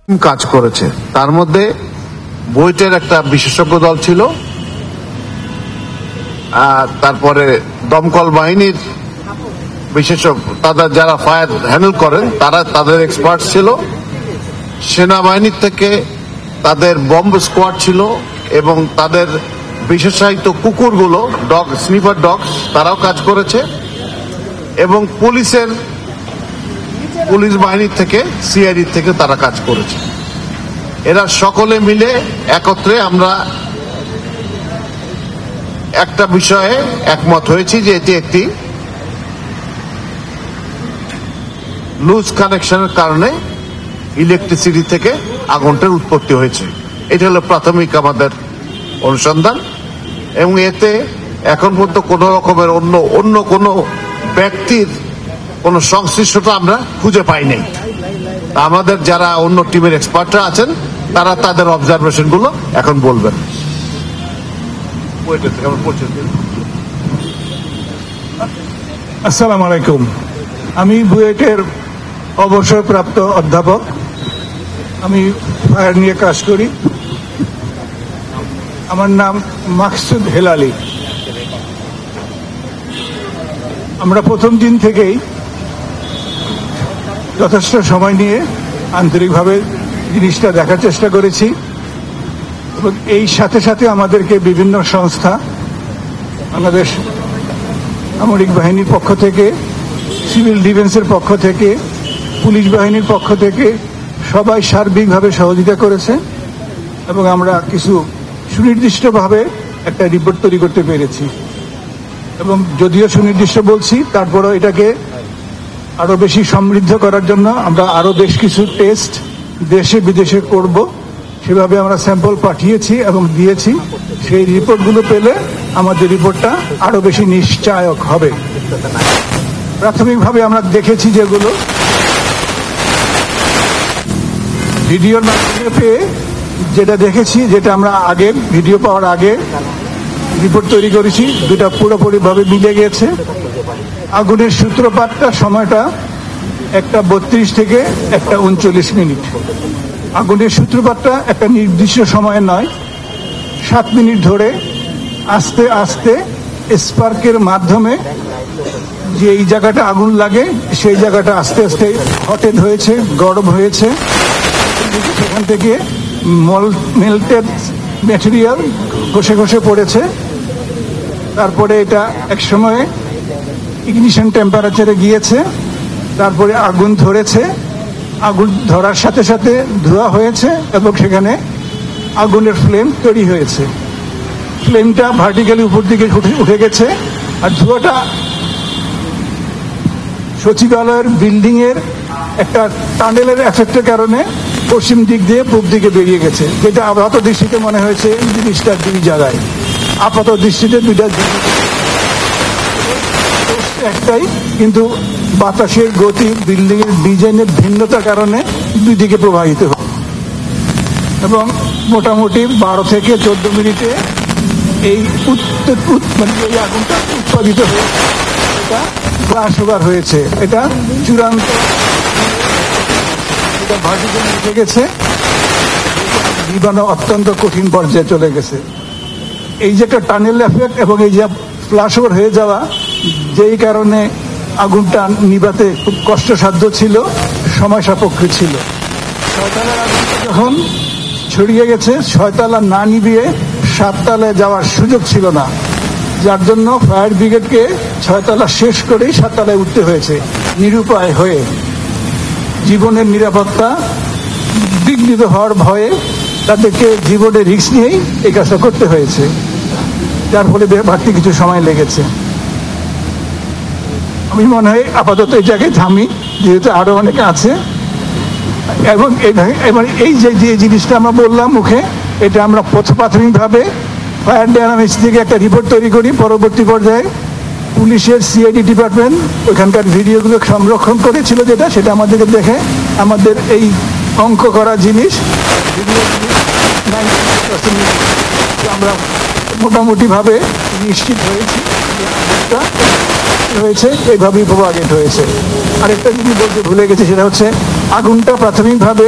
কাজ করেছে। তার মধ্যে বুয়েটের একটা বিশেষজ্ঞ দল ছিল, তারপরে দমকল বাহিনীর বিশেষজ্ঞ, তাদের যারা ফায়ার হ্যান্ডেল করেন তাদের এক্সপার্ট ছিল, সেনাবাহিনীর থেকে তাদের বম্ব স্কোয়াড ছিল এবং তাদের বিশেষায়িত কুকুরগুলো, ডগ স্নিপার ডগ, তারাও কাজ করেছে এবং পুলিশ বাহিনীর থেকে, সিআইডি থেকে তারা কাজ করেছে। এরা সকলে মিলে একত্রে আমরা একটা বিষয়ে একমত হয়েছি যে এটি একটি লুজ কানেকশনের কারণে ইলেকট্রিসিটি থেকে আগুনটার উৎপত্তি হয়েছে। এটা হলো প্রাথমিক আমাদের অনুসন্ধান এবং এতে এখন পর্যন্ত কোন রকমের অন্য কোনো ব্যক্তির কোনো সংশ্লিষ্টতা আমরা খুঁজে পাই নাই। আমাদের যারা অন্য টিমের এক্সপার্টরা আছেন তারা তাদের অবজারভেশন গুলো এখন বলবেন। আসসালামু আলাইকুম, আমি বুয়েটের অবসরপ্রাপ্ত অধ্যাপক। আমি ফায়ার নিয়ে কাজ করি। আমার নাম মাকসুদ হেলালি। আমরা প্রথম দিন থেকেই যথেষ্ট সময় নিয়ে আন্তরিকভাবে জিনিসটা দেখার চেষ্টা করেছি এবং এই সাথে সাথে আমাদেরকে বিভিন্ন সংস্থা, বাংলাদেশ সামরিক বাহিনীর পক্ষ থেকে, সিভিল ডিফেন্সের পক্ষ থেকে, পুলিশ বাহিনীর পক্ষ থেকে সবাই সার্বিকভাবে সহযোগিতা করেছে এবং আমরা কিছু সুনির্দিষ্টভাবে একটা রিপোর্ট তৈরি করতে পেরেছি। এবং যদিও সুনির্দিষ্ট বলছি, তারপরেও এটাকে আরো বেশি সমৃদ্ধ করার জন্য আমরা আরো বেশ কিছু টেস্ট দেশে বিদেশে করব। সেভাবে আমরা স্যাম্পল পাঠিয়েছি এবং দিয়েছি। সেই রিপোর্টগুলো পেলে আমাদের রিপোর্টটা আরো বেশি নিশ্চয়ক হবে। প্রাথমিকভাবে আমরা দেখেছি যেগুলো ভিডিওর মাধ্যমে পেয়ে, যেটা দেখেছি, যেটা আমরা আগে ভিডিও পাওয়ার আগে রিপোর্ট তৈরি করেছি, দুটা পুরোপুরিভাবে মিলে গেছে। আগুনের সূত্রপাতটা সময়টা 1:32 থেকে 1:39 মিনিট। আগুনের সূত্রপাতটা একটা নির্দিষ্ট সময়ে নয়, 7 মিনিট ধরে আস্তে আস্তে স্পার্কের মাধ্যমে যে এই জায়গাটা আগুন লাগে সেই জায়গাটা আস্তে আস্তে হটেড হয়েছে, গরম হয়েছে। সেখান থেকে মেল্টেড ম্যাটেরিয়াল ঘষে ঘষে পড়েছে। তারপরে এটা এক সময় ইগনিশন টেম্পারেচারে গিয়েছে, তারপরে আগুন ধরেছে। আগুন ধরার সাথে সাথে ধোঁয়া হয়েছে এবং সেখানে আগুনের ফ্লেম তৈরি হয়েছে। ফ্লেমটা ভার্টিক্যালি উপর দিকে উঠে গেছে আর ধোঁয়াটা সচিবালয়ের বিল্ডিং এর একটা টানেলের এফেক্টের কারণে পশ্চিম দিক দিয়ে পূব দিকে বেরিয়ে গেছে, যেটা আপাত দৃষ্টিতে মনে হয়েছে জিনিসটা দুই জায়গায়। আপাত দৃষ্টিতে দুইটা একটাই, কিন্তু বাতাসের গতি, বিল্ডিং এর ডিজাইনের ভিন্নতার কারণে দুই দিকে প্রবাহিত হয় এবং মোটামুটি 12 থেকে 14 মিনিটে এই এই আগুনটা উৎপাদিত হয়েছে। এটা ব্লাশ ওভার হয়েছে, এটা চূড়ান্ত, এটা ভার্টিক্যালি উঠে গেছে, নিবানো অত্যন্ত কঠিন পর্যায়ে চলে গেছে। এই যে একটা টানেল এফেক্ট এবং এই যে ফ্লাশ ওভার হয়ে যাওয়া, যেই কারণে আগুনটা নিভাতে খুব কষ্টসাধ্য ছিল, সময় সাপেক্ষ ছিল। 6 তলার আগুনটা যখন ছড়িয়ে গেছে, 6 তলা না নিভিয়ে 7 তলায় যাওয়ার সুযোগ ছিল না, যার জন্য ফায়ার ব্রিগেডকে 6 তলা শেষ করেই 7 তলায় উঠতে হয়েছে নিরুপায় হয়ে। জীবনের নিরাপত্তা বিঘ্নিত হওয়ার ভয়ে তাদেরকে জীবনের রিস্ক নিয়েই এই কাজটা করতে হয়েছে, যার ফলে বাড়তি কিছু সময় লেগেছে। আমি মনে হয় আপাতত এই জায়গায় থামি, যেহেতু আরো অনেকে আছে। এবং এই যে জিনিসটা আমরা বললাম মুখে, এটা আমরা প্রাথমিকভাবে ফায়ার ডায়নামিক্স থেকে একটা রিপোর্ট তৈরি করি। পরবর্তী পর্যায়ে পুলিশের সিআইডি ডিপার্টমেন্ট ওইখানকার ভিডিওগুলো সংরক্ষণ করেছিল, সেটা আমাদেরকে দেখে আমাদের এই অঙ্ক করা জিনিস আমরা মোটামুটি ভাবে নিশ্চিত হয়েছি হয়েছে, এইভাবেই প্রভাবিত হয়েছে। আরেকটা জিনিস বলতে ভুলে গেছি, সেটা হচ্ছে আগুনটা প্রাথমিকভাবে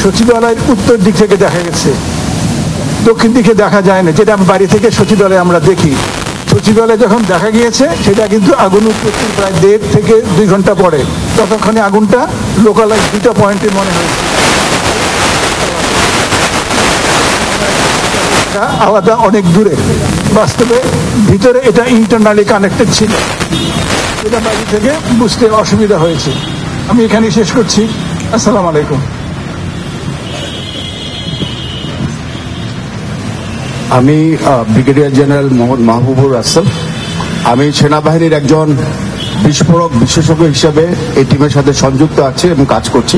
সচিবালয়ের উত্তর দিক থেকে দেখা গেছে, দক্ষিণ দিকে দেখা যায় না, যেটা আমি বাড়ি থেকে সচিবালয়ে আমরা দেখি। সচিবালয়ে যখন দেখা গিয়েছে সেটা কিন্তু আগুন উৎপত্তির প্রায় 1.5 থেকে 2 ঘন্টা পরে, ততক্ষণে আগুনটা লোকালাইজ 2টা পয়েন্টে মনে হয়েছে আলাদা অনেক দূরে। বাস্তবে ভিতরে এটা ইন্টারনালি কানেক্টেড ছিল, এটা বাড়ি থেকে বুঝতে অসুবিধা হয়েছে। আমি এখানেই শেষ করছি। আসসালামু আলাইকুম। আমি ব্রিগেডিয়ার জেনারেল মোহাম্মদ মাহবুবুর রাসেল। আমি সেনাবাহিনীর একজন বিস্ফোরক বিশেষজ্ঞ হিসাবে এই টিমের সাথে সংযুক্ত আছি এবং কাজ করছি।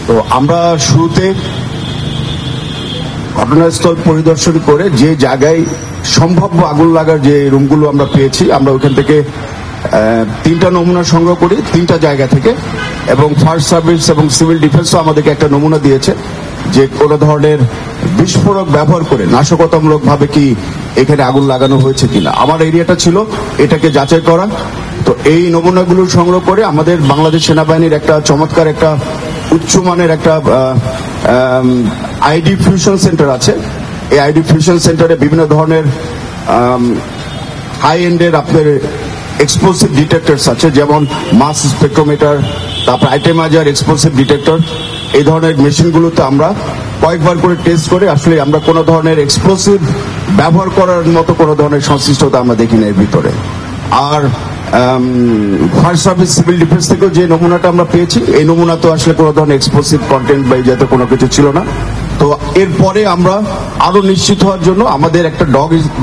তো আমরা শুরুতে ঘটনাস্থল পরিদর্শন করে যে জায়গায় সম্ভাব্য আগুন লাগার যে রুমগুলো আমরা পেয়েছি, আমরা ওইখান থেকে 3টা নমুনা সংগ্রহ করি 3টা জায়গা থেকে, এবং ফায়ার সার্ভিস এবং সিভিল ডিফেন্সও আমাদেরকে একটা নমুনা দিয়েছে যে কোনো ধরনের বিস্ফোরক ব্যবহার করে নাশকতামূলক ভাবে কি এখানে আগুন লাগানো হয়েছে কিনা। আমার এরিয়াটা ছিল এটাকে যাচাই করা। তো এই নমুনাগুলো সংগ্রহ করে আমাদের বাংলাদেশ সেনাবাহিনীর একটা চমৎকার একটা উচ্চমানের একটা আইডি ফিউশন সেন্টার আছে। এই আইডি ফিউশন সেন্টারে বিভিন্ন ধরনের হাই এন্ডের আপনার এক্সপ্লোসিভ ডিটেক্টরস আছে, যেমন মাস স্পেকট্রোমিটার, তারপর আইটেমাইজার, এক্সপ্লোসিভ ডিটেক্টর। এই ধরনের মেশিনগুলোতে আমরা কয়েকবার করে টেস্ট করে আসলে আমরা কোনো ধরনের এক্সপ্লোসিভ ব্যবহার করার মতো কোনো ধরনের সংশ্লিষ্টতা আমরা দেখি না এর ভিতরে। আর ফায়ার সার্ভিস সিভিল ডিফেন্স থেকেও যে নমুনাটা আমরা পেয়েছি, এই নমুনা তো আসলে কোনো ধরনের এক্সপ্লোসিভ কন্টেন্ট বা যাতে কোনো কিছু ছিল না। তো এরপরে আমরা আরো নিশ্চিত হওয়ার জন্য আমাদের একটা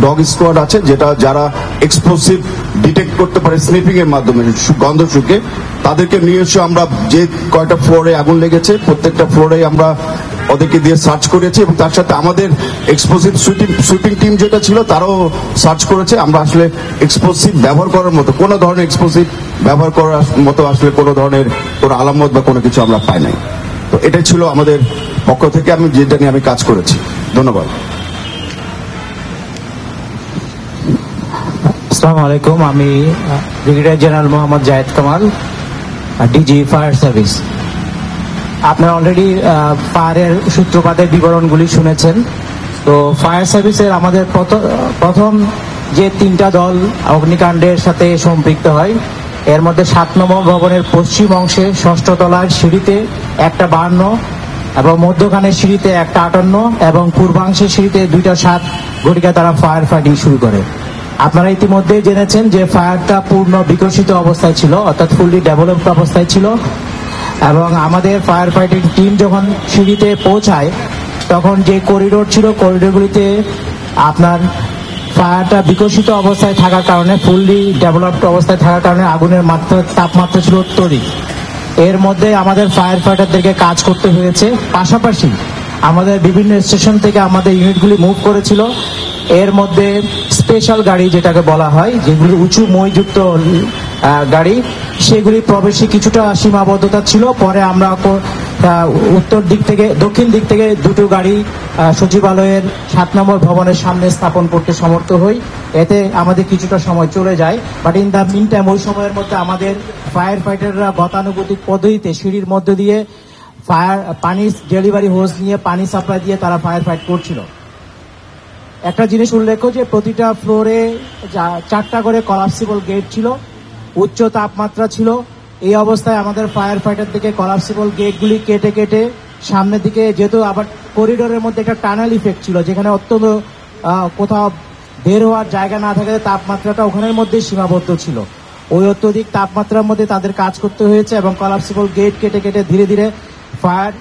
ডগ স্কোয়াড আছে, যেটা যারা এক্সপ্লোসিভ ডিটেক্ট করতে পারে স্নিপিং এর মাধ্যমে গন্ধ শুকে, তাদেরকে নিয়ে এসে আমরা যে কয়টা ফ্লোরে আগুন লেগেছে প্রত্যেকটা ফ্লোরে আমরা ওদেরকে দিয়ে সার্চ করেছি, এবং তার সাথে আমাদের এক্সপ্লোসিভ সুইপিং টিম যেটা ছিল তারাও সার্চ করেছে। আমরা আসলে এক্সপ্লোসিভ ব্যবহার করার মতো কোনো ধরনের এক্সপ্লোসিভ ব্যবহার করার মতো আসলে কোনো ধরনের কোনো আলামত বা কোনো কিছু আমরা পাই নাই। তো এটাই ছিল আমাদের পক্ষ থেকে আমি যেটা নিয়ে আমি কাজ করেছি। ধন্যবাদ। আসসালামু আলাইকুম। আমি ব্রিগেডিয়ার জেনারেল মোহাম্মদ জায়েদ কামাল, ডিজি ফায়ার সার্ভিস। আপনারা অলরেডি ফায়ারের সূত্রপাতের বিবরণগুলি শুনেছেন। তো ফায়ার সার্ভিসের আমাদের প্রথম যে 3টা দল অগ্নিকাণ্ডের সাথে সম্পৃক্ত হয়, এর মধ্যে 7 নম্বর ভবনের পশ্চিম অংশে 6ষ্ঠ তলার সিঁড়িতে একটা 52 এবং মধ্যখানের সিঁড়িতে একটা 58 এবং পূর্বাংশের সিঁড়িতে 2টা 7 ঘটিকা তারা ফায়ার ফাইটিং শুরু করে। আপনারা ইতিমধ্যেই জেনেছেন যে ফায়ারটা পূর্ণ বিকশিত অবস্থায় ছিল, অর্থাৎ ফুললি ডেভেলপড অবস্থায় ছিল। এবং আমাদের ফায়ার ফাইটিং টিম যখন সিঁড়িতে পৌঁছায় তখন যে করিডোর ছিল, করিডোরগুলিতে আপনার ফায়ারটা বিকশিত অবস্থায় থাকার কারণে, ফুললি ডেভেলপড অবস্থায় থাকার কারণে আগুনের তাপমাত্রা ছিল অত্যধিক। এর মধ্যে আমাদের ফায়ার ফাইটারদেরকে কাজ করতে হয়েছে। পাশাপাশি আমাদের বিভিন্ন স্টেশন থেকে আমাদের ইউনিটগুলি মুভ করেছিল। এর মধ্যে স্পেশাল গাড়ি যেটাকে বলা হয়, যেগুলি উঁচু মইযুক্ত গাড়ি, সেগুলি প্রবেশে কিছুটা সীমাবদ্ধতা ছিল। পরে আমরা উত্তর দিক থেকে দক্ষিণ দিক থেকে 2টো গাড়ি সচিবালয়ের 7 নম্বর ভবনের সামনে স্থাপন করতে সমর্থ হই। এতে আমাদের কিছুটা সময় চলে যায়, but in the meantime ওই সময়ের মধ্যে আমাদের ফায়ার ফাইটাররা গতানুগতিক পদ্ধতিতে সিঁড়ির মধ্যে দিয়ে পানি ডেলিভারি হোজ নিয়ে পানি সাপ্লাই দিয়ে তারা ফায়ার ফাইট করছিল। একটা জিনিস উল্লেখ্য যে প্রতিটা ফ্লোরে 4টা করে কলাপসিবল গেট ছিল, উচ্চ তাপমাত্রা ছিল। এই অবস্থায় আমাদের ফায়ার ফাইটার থেকে কলাপসিবল গেটগুলি কেটে কেটে সামনের দিকে, যেহেতু আবার করিডোরের মধ্যে একটা টানেল ইফেক্ট ছিল, যেখানে অত্যন্ত কোথাও বের হওয়ার জায়গা না থাকে, তাপমাত্রাটা ওখানের মধ্যে সীমাবদ্ধ ছিল। ওই অত্যধিক তাপমাত্রার মধ্যে তাদের কাজ করতে হয়েছে এবং কলাপসিবল গেট কেটে কেটে ধীরে ধীরে ফায়ার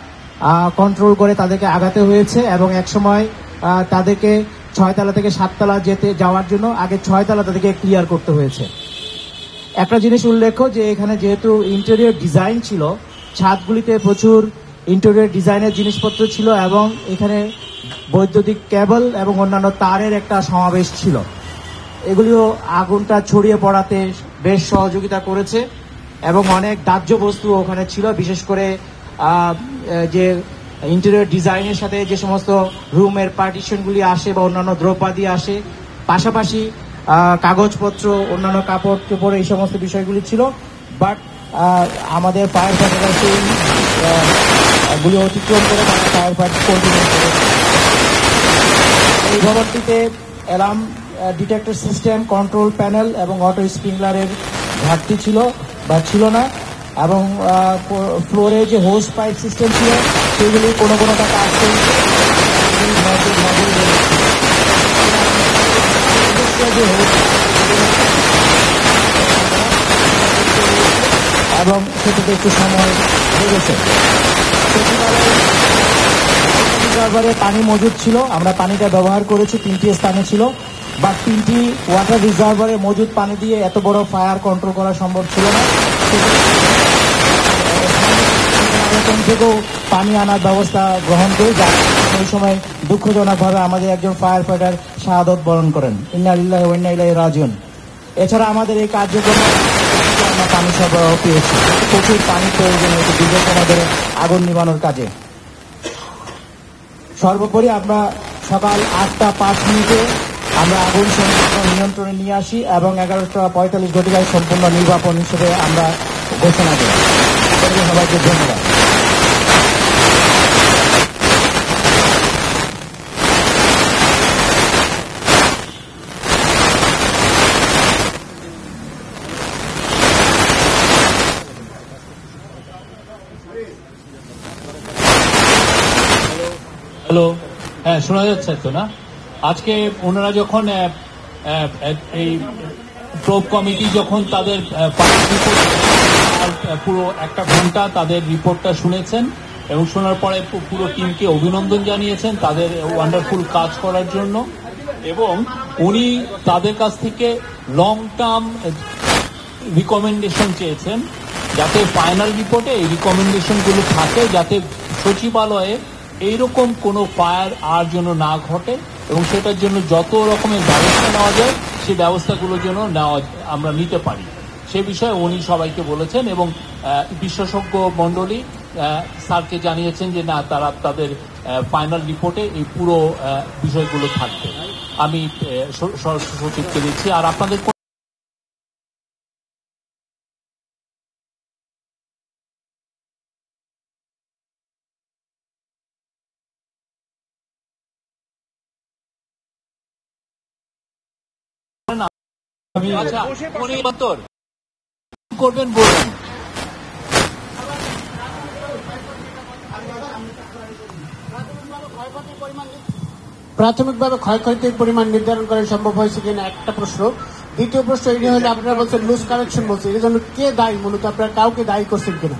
কন্ট্রোল করে তাদেরকে আগাতে হয়েছে। এবং একসময় তাদেরকে 6 তলা থেকে 7 তলা যাওয়ার জন্য আগে 6 তলা তাদেরকে ক্লিয়ার করতে হয়েছে। একটা জিনিস উল্লেখ্য যে এখানে যেহেতু ইন্টেরিয়র ডিজাইন ছিল, ছাদগুলিতে প্রচুর ইন্টেরিয়র ডিজাইনের জিনিসপত্র ছিল এবং এখানে বৈদ্যুতিক কেবল এবং অন্যান্য তারের একটা সমাবেশ ছিল। এগুলিও আগুনটা ছড়িয়ে পড়াতে বেশ সহযোগিতা করেছে এবং অনেক দাহ্য বস্তু ওখানে ছিল, বিশেষ করে যে ইন্টেরিয়র ডিজাইনের সাথে যে সমস্ত রুমের পার্টিশনগুলি আসে বা অন্যান্য দ্রব্যাদি আসে, পাশাপাশি কাগজপত্র, অন্যান্য কাপড় চোপড়, এই সমস্ত বিষয়গুলি ছিল। বাট আমাদের ফায়ার ফাইটাররা সেই গুলি অতিক্রম করে তারা ফায়ার ফাইট কন্টিনিউ করে। এই ভবনটিতে alarm detector system, control panel এবং অটো স্প্রিংলারের ঘাটতি ছিল বা ছিল না, এবং ফ্লোরে যে হোস পাইপ সিস্টেম ছিল সেগুলি কোনোটা কাজ করেছে। এবং সেটাতে একটু সময় লেগেছে। রিজার্ভারে পানি মজুদ ছিল, আমরা পানিটা ব্যবহার করেছি, 3টি স্থানে ছিল, বা 3টি ওয়াটার রিজার্ভারে মজুদ পানি দিয়ে এত বড় ফায়ার কন্ট্রোল করা সম্ভব ছিল না। থেকেও পানি আনার ব্যবস্থা গ্রহণ করে, যা ওই সময় দুঃখজনকভাবে আমাদের একজন ফায়ার ফাইটার শাহাদত বরণ করেন। ইন্না লিল্লাহি ওয়া ইন্না ইলাইহি রাজিউন। এছাড়া আমাদের এই কার্যক্রমে আমরা পানি সরবরাহ পেয়েছি, প্রচুর পানি প্রয়োজন হয়েছে দীর্ঘ সময় ধরে আগুন নিবানোর কাজে। সর্বোপরি আমরা সকাল 8টা 5 আমরা আগুন সম্পূর্ণ নিয়ন্ত্রণে নিয়ে আসি এবং 11:45 সম্পূর্ণ নির্বাপন হিসেবে আমরা ঘোষণা দিই। সবাইকে ধন্যবাদ। হ্যালো, হ্যাঁ শোনা যাচ্ছে তো না? আজকে ওনারা যখন এই প্রোব কমিটি যখন তাদের পুরো 1 ঘন্টা তাদের রিপোর্টটা শুনেছেন এবং শোনার পরে পুরো টিমকে অভিনন্দন জানিয়েছেন তাদের ওয়ান্ডারফুল কাজ করার জন্য, এবং উনি তাদের কাছ থেকে লং টার্ম রিকমেন্ডেশন চেয়েছেন, যাতে ফাইনাল রিপোর্টে এই রিকমেন্ডেশনগুলো থাকে, যাতে সচিবালয়ে এইরকম কোনো ফায়ার আর জন্য না ঘটে এবং সেটার জন্য যত রকমের ব্যবস্থা নেওয়া যায় সেই ব্যবস্থাগুলোর জন্য আমরা নিতে পারি, সে বিষয়ে উনি সবাইকে বলেছেন। এবং বিশেষজ্ঞ মণ্ডলী স্যারকে জানিয়েছেন যে না, তারা তাদের ফাইনাল রিপোর্টে এই পুরো বিষয়গুলো থাকবে। আমি সচিবকে দিচ্ছি। আর আপনাদের করবেন বলুন। প্রাথমিকভাবে ক্ষয়ক্ষতির পরিমাণ নির্ধারণ করা সম্ভব হয়েছে কিনা একটা প্রশ্ন। দ্বিতীয় প্রশ্ন এটা হলে আপনারা বলছেন লুজ কানেকশন বলছে, এর জন্য কে দায়ী? মূলত আপনারা কাউকে দায়ী করছেন কিনা?